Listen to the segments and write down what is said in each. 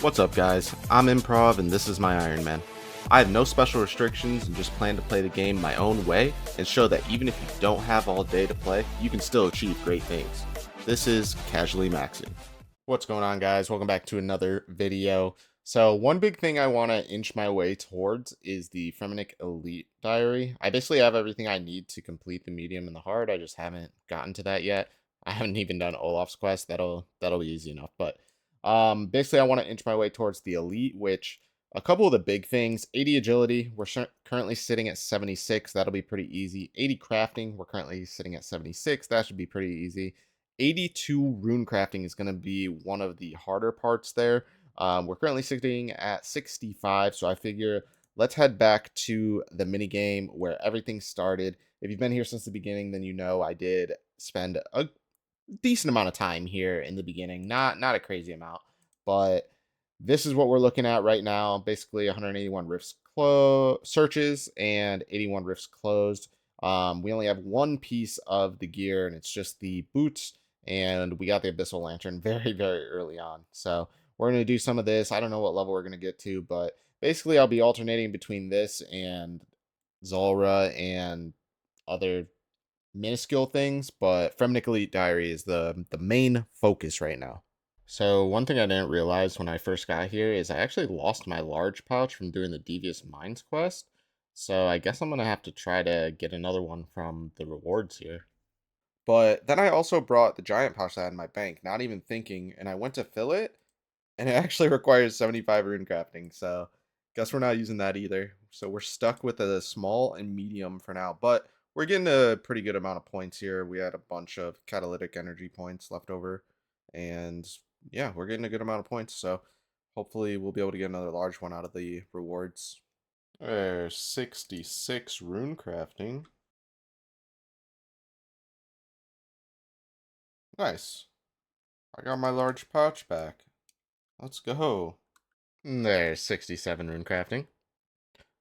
What's up guys, I'm Improv and this is my Ironman. I have no special restrictions and just plan to play the game my own way and show that even if you don't have all day to play, you can still achieve great things. This is Casually Maxing. What's going on guys, welcome back to another video. So one big thing I want to inch my way towards is the Fremenic Elite Diary. I basically have everything I need to complete the medium and the hard, I just haven't gotten to that yet. I haven't even done Olaf's quest, that'll be easy enough, but basically, I want to inch my way towards the elite, which a couple of the big things 80 agility, we're currently sitting at 76. That'll be pretty easy. 80 crafting, we're currently sitting at 76. That should be pretty easy. 82 rune crafting is going to be one of the harder parts there. We're currently sitting at 65, so I figure let's head back to the mini game where everything started. If you've been here since the beginning, then you know I did spend a decent amount of time here in the beginning, not a crazy amount, but this is what we're looking at right now. Basically 181 rifts searches and 81 rifts closed. We only have one piece of the gear and it's just the boots, and we got the abyssal lantern very early on, so we're going to do some of this. I don't know what level we're going to get to, but basically I'll be alternating between this and Zulrah and other minuscule things, but Fremenic Elite Diary is the main focus right now. So one thing I didn't realize when I first got here is I actually lost my large pouch from doing the Devious Mines quest. So I guess I'm going to have to try to get another one from the rewards here. But then I also brought the giant pouch that I had in my bank, not even thinking, and I went to fill it, and it actually requires 75 rune crafting, so guess we're not using that either. So we're stuck with a small and medium for now, but we're getting a pretty good amount of points here. We had a bunch of catalytic energy points left over, and yeah, we're getting a good amount of points, so hopefully we'll be able to get another large one out of the rewards. There's 66 rune crafting. Nice. I got my large pouch back. Let's go. There's 67 rune crafting.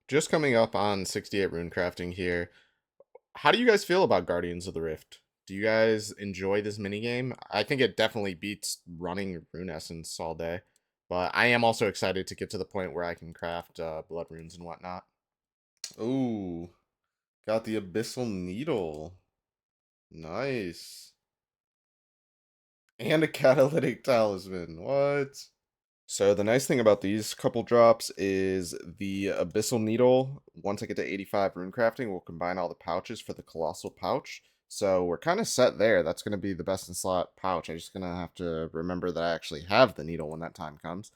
Just coming up on 68 rune crafting here. How do you guys feel about Guardians of the Rift? Do you guys enjoy this minigame? I think it definitely beats running Rune Essence all day. But I am also excited to get to the point where I can craft blood runes and whatnot. Ooh, got the Abyssal Needle. Nice. And a Catalytic Talisman. What? So the nice thing about these couple drops is the Abyssal Needle, once I get to 85 rune crafting, will combine all the pouches for the Colossal Pouch. So we're kind of set there. That's going to be the best in slot pouch. I'm just going to have to remember that I actually have the needle when that time comes.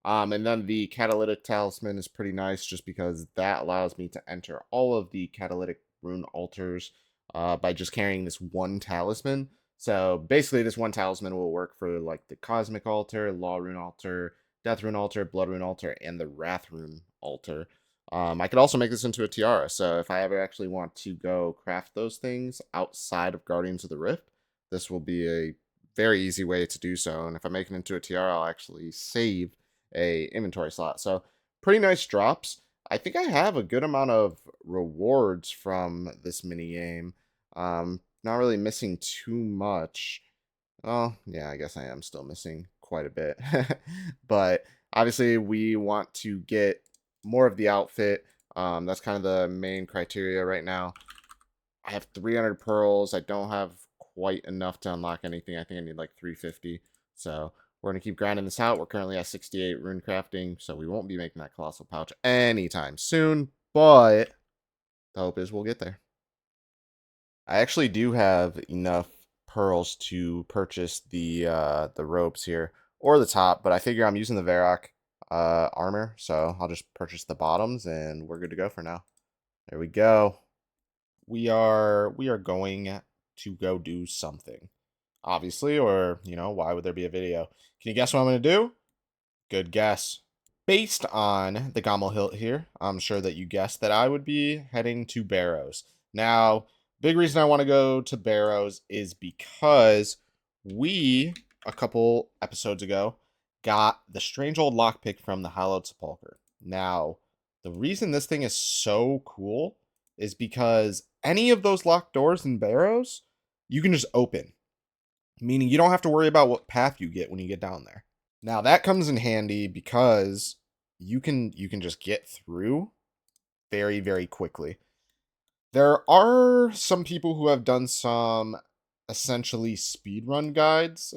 And then the Catalytic Talisman is pretty nice just because that allows me to enter all of the Catalytic Rune Altars by just carrying this one talisman. So basically this one talisman will work for like the Cosmic Altar, Law Rune Altar, Death Rune Altar, Blood Rune Altar, and the Wrath Rune Altar. I could also make this into a tiara, so if I ever actually want to go craft those things outside of Guardians of the Rift, this will be a very easy way to do so, and if I make it into a tiara, I'll actually save a inventory slot. So, pretty nice drops. I think I have a good amount of rewards from this mini game. Not really missing too much. Well, yeah, I guess I am still missing quite a bit. But obviously we want to get more of the outfit. That's kind of the main criteria right now. I have 300 pearls. I don't have quite enough to unlock anything. I think I need like 350. So we're going to keep grinding this out. We're currently at 68 rune crafting, so we won't be making that colossal pouch anytime soon, but the hope is we'll get there. I actually do have enough pearls to purchase the robes here, or the top, but I figure I'm using the Varrock armor, so I'll just purchase the bottoms and we're good to go for now. There we go. We are going to go do something, obviously, or you know, why would there be a video? Can you guess what I'm going to do? Good guess. Based on the Gommel Hilt here, I'm sure that you guessed that I would be heading to Barrows. Now, big reason I want to go to Barrows is because we, a couple episodes ago, got the strange old lockpick from the Hallowed Sepulchre. Now, the reason this thing is so cool is because any of those locked doors in Barrows, you can just open. Meaning you don't have to worry about what path you get when you get down there. Now that comes in handy because you can just get through very, very quickly. There are some people who have done some essentially speedrun guides,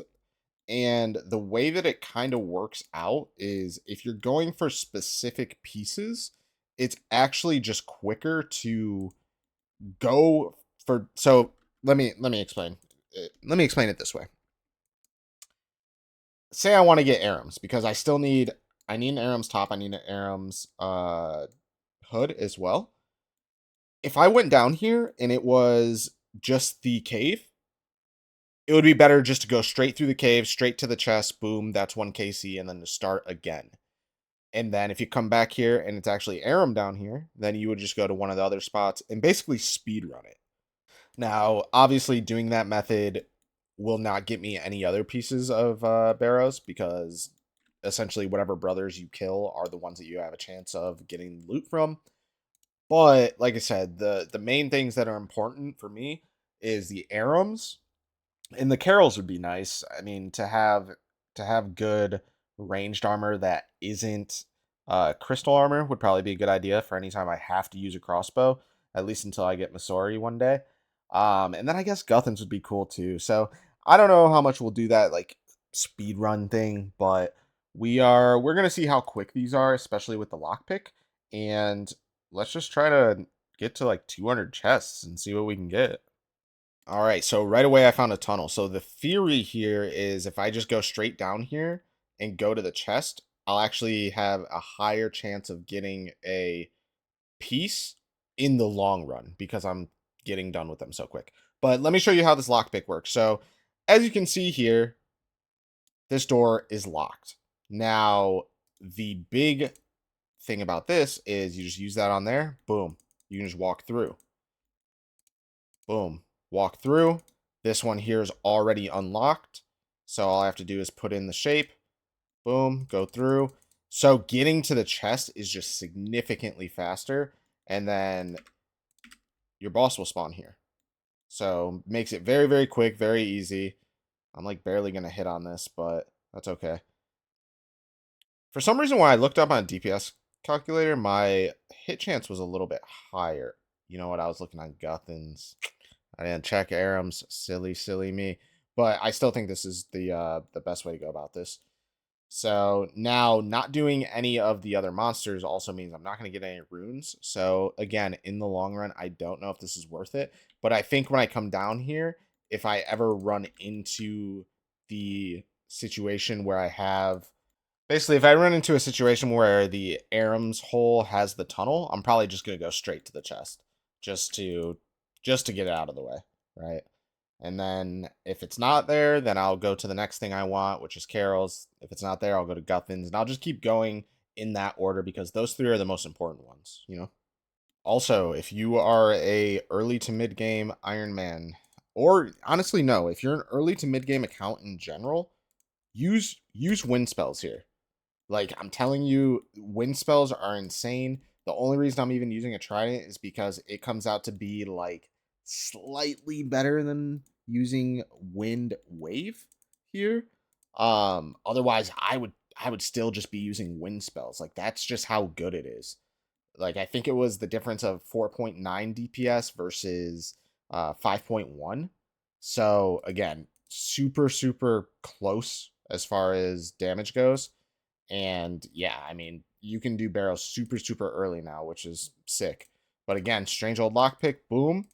and the way that it kind of works out is if you're going for specific pieces, it's actually just quicker to go for. So let me explain. Let me explain it this way. Say I want to get Arams because I need an Arams top, I need an Arams hood as well. If I went down here and it was just the cave, it would be better just to go straight through the cave, straight to the chest, boom, that's 1 KC, and then to start again. And then if you come back here and it's actually Aram down here, then you would just go to one of the other spots and basically speed run it. Now, obviously, doing that method will not get me any other pieces of Barrows because essentially whatever brothers you kill are the ones that you have a chance of getting loot from. But like I said, the main things that are important for me is the Arams and the Carols would be nice. I mean, to have good ranged armor that isn't crystal armor would probably be a good idea for any time I have to use a crossbow, at least until I get Masori one day. And then I guess Guthans would be cool too. So I don't know how much we'll do that like speed run thing, but we're gonna see how quick these are, especially with the lockpick. And let's just try to get to like 200 chests and see what we can get. All right, so right away I found a tunnel. So the theory here is if I just go straight down here and go to the chest, I'll actually have a higher chance of getting a piece in the long run because I'm getting done with them so quick. But let me show you how this lockpick works. So as you can see here, this door is locked. Now, the big thing about this is you just use that on there, boom, you can just walk through. Boom, walk through. This one here is already unlocked. So all I have to do is put in the shape. Boom, go through. So getting to the chest is just significantly faster. And then your boss will spawn here. So makes it very, very quick, very easy. I'm like barely going to hit on this, but that's okay. For some reason, when I looked up on a DPS calculator, my hit chance was a little bit higher. You know what? I was looking on Guthans. I didn't check Arams. Silly, silly me. But I still think this is the best way to go about this. So now not doing any of the other monsters also means I'm not going to get any runes. So again, in the long run, I don't know if this is worth it. But I think when I come down here, if I ever run into the situation where I have... Basically, if I run into a situation where the Aram's hole has the tunnel, I'm probably just going to go straight to the chest. Just to get it out of the way, right? And then if it's not there, then I'll go to the next thing I want, which is Carol's. If it's not there, I'll go to Guthans, and I'll just keep going in that order because those three are the most important ones, you know? Also, if you are a early to mid game Ironman, or honestly, no, if you're an early to mid game account in general, use wind spells here. Like, I'm telling you, wind spells are insane. The only reason I'm even using a trident is because it comes out to be like slightly better than using wind wave here. Otherwise I would still just be using wind spells. Like, that's just how good it is. Like, I think it was the difference of 4.9 DPS versus 5.1. So again, super, super close as far as damage goes. And yeah, I mean, you can do barrels super, super early now, which is sick. But again, strange old lockpick, boom.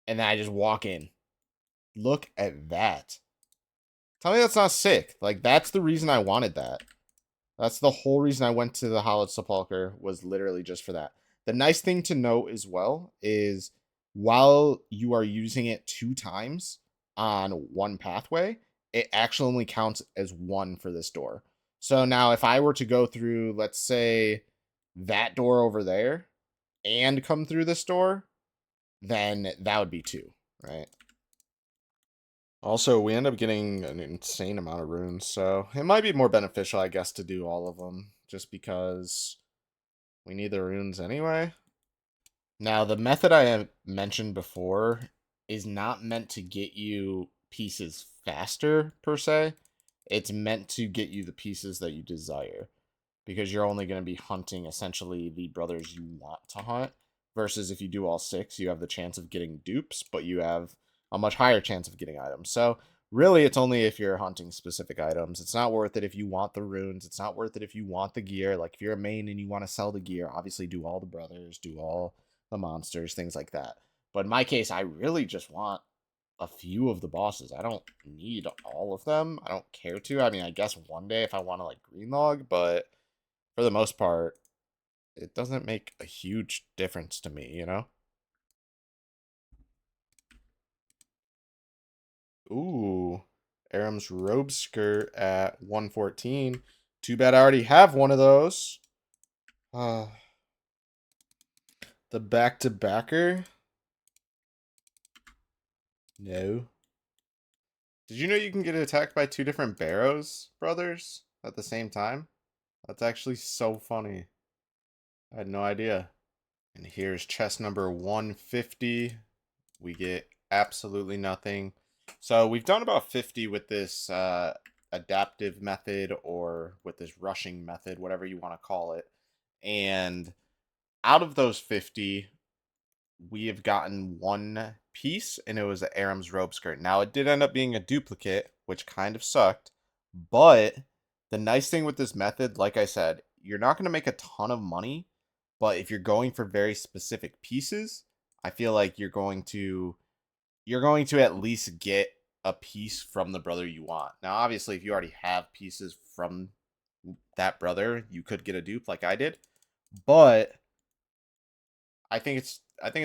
And then I just walk in. Look at that. Tell me that's not sick. Like, that's the reason I wanted that. That's the whole reason I went to the Hollowed Sepulcher, was literally just for that. The nice thing to note as well is while you are using it 2 times on one pathway, it actually only counts as 1 for this door. So now if I were to go through, let's say, that door over there and come through this door, then that would be 2, right? Also, we end up getting an insane amount of runes, so it might be more beneficial, I guess, to do all of them, just because we need the runes anyway. Now, the method I have mentioned before is not meant to get you pieces faster, per se. it's meant to get you the pieces that you desire, because you're only going to be hunting essentially the brothers you want to hunt, versus if you do all 6, you have the chance of getting dupes, but you have a much higher chance of getting items. So really, it's only if you're hunting specific items. It's not worth it if you want the runes. It's not worth it if you want the gear. Like if you're a main and you want to sell the gear, obviously do all the brothers, do all the monsters, things like that. But in my case, I really just want a few of the bosses. I don't need all of them. I don't care to. I mean, I guess one day if I want to like green log, but for the most part, it doesn't make a huge difference to me, you know? Ooh, Aram's robe skirt at 114. Too bad I already have one of those. Uh, the back-to-backer? No. Did you know you can get attacked by 2 different Barrows brothers at the same time? That's actually so funny. I had no idea. And here's chest number 150. We get absolutely nothing. So we've done about 50 with this adaptive method, or with this rushing method, whatever you want to call it. And out of those 50, we have gotten 1 piece, and it was the Aram's robe skirt. Now, it did end up being a duplicate, which kind of sucked. But the nice thing with this method, like I said, you're not going to make a ton of money. But if you're going for very specific pieces, I feel like you're going to at least get a piece from the brother you want. Now, obviously, if you already have pieces from that brother, you could get a dupe like I did. But I think it's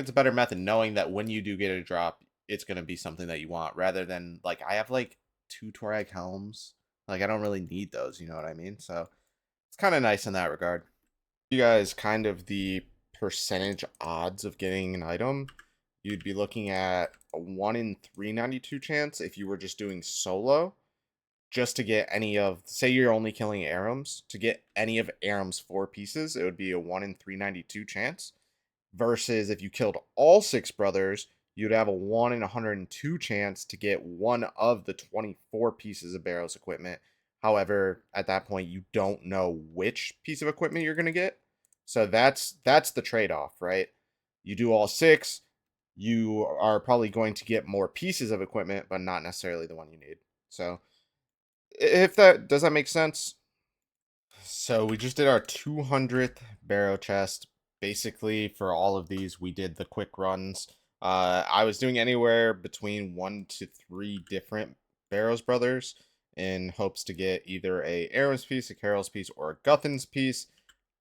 a better method knowing that when you do get a drop, it's going to be something that you want, rather than like I have like 2 Torag helms. Like I don't really need those, you know what I mean? So it's kind of nice in that regard. You guys kind of the percentage odds of getting an item, you'd be looking at a 1 in 392 chance if you were just doing solo, just to get any of, say you're only killing Arams, to get any of Aram's 4 pieces, it would be a 1 in 392 chance. Versus if you killed all 6 brothers, you'd have a 1 in 102 chance to get one of the 24 pieces of Barrows equipment. However, at that point, you don't know which piece of equipment you're going to get. So that's the trade-off, right? You do all 6, you are probably going to get more pieces of equipment, but not necessarily the one you need. So, if that does that make sense? So we just did our 200th barrow chest. Basically, for all of these, we did the quick runs. I was doing anywhere between 1 to 3 different Barrows brothers in hopes to get either a Aram's piece, a Carol's piece, or a Guthin's piece.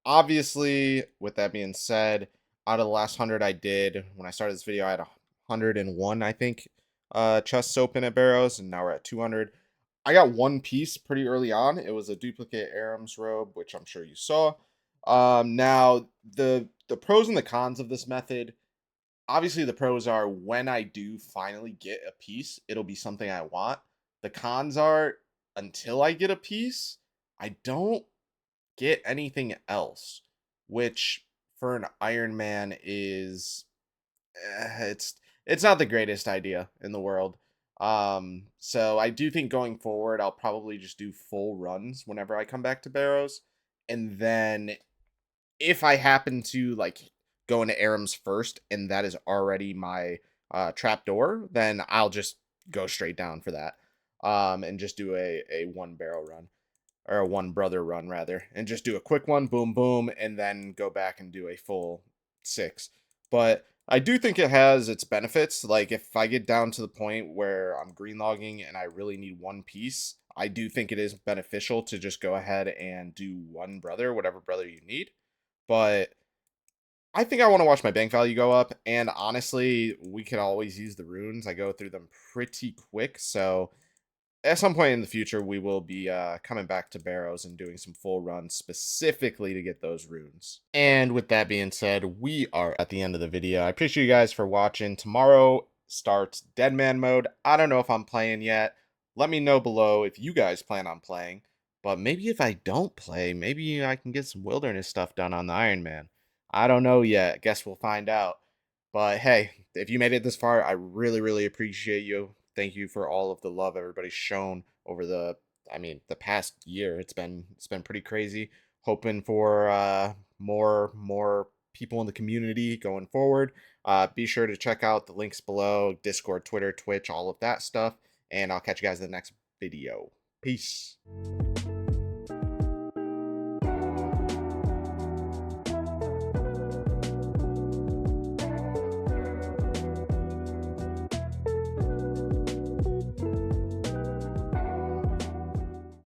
Obviously, with that being said, out of the last 100 I did, when I started this video, I had 101, I think, chests open at Barrows, and now we're at 200. I got 1 piece pretty early on. It was a duplicate Aram's robe, which I'm sure you saw. Now the pros and the cons of this method. Obviously, the pros are when I do finally get a piece, it'll be something I want. The cons are until I get a piece, I don't get anything else, which for an Iron Man is it's not the greatest idea in the world. So I do think going forward, I'll probably just do full runs whenever I come back to Barrows, and then if I happen to like go into Aram's first, and that is already my trapdoor, then I'll just go straight down for that, and just do a 1 barrel run, or a 1 brother run rather, and just do a quick one, boom boom, and then go back and do a full 6. But I do think it has its benefits. Like if I get down to the point where I'm green logging and I really need 1 piece, I do think it is beneficial to just go ahead and do 1 brother, whatever brother you need. But I think I want to watch my bank value go up, and honestly, we could always use the runes. I go through them pretty quick, so at some point in the future, we will be coming back to Barrows and doing some full runs specifically to get those runes. And with that being said, we are at the end of the video. I appreciate you guys for watching. Tomorrow starts Dead Man mode. I don't know if I'm playing yet. Let me know below if you guys plan on playing. But maybe if I don't play, maybe I can get some wilderness stuff done on the Iron Man. I don't know yet. Guess we'll find out. But hey, if you made it this far, I really, really appreciate you. Thank you for all of the love everybody's shown over the I mean, the past year it's been pretty crazy. Hoping for more people in the community going forward. Be sure to check out the links below: Discord, Twitter, Twitch, all of that stuff. And I'll catch you guys in the next video. Peace.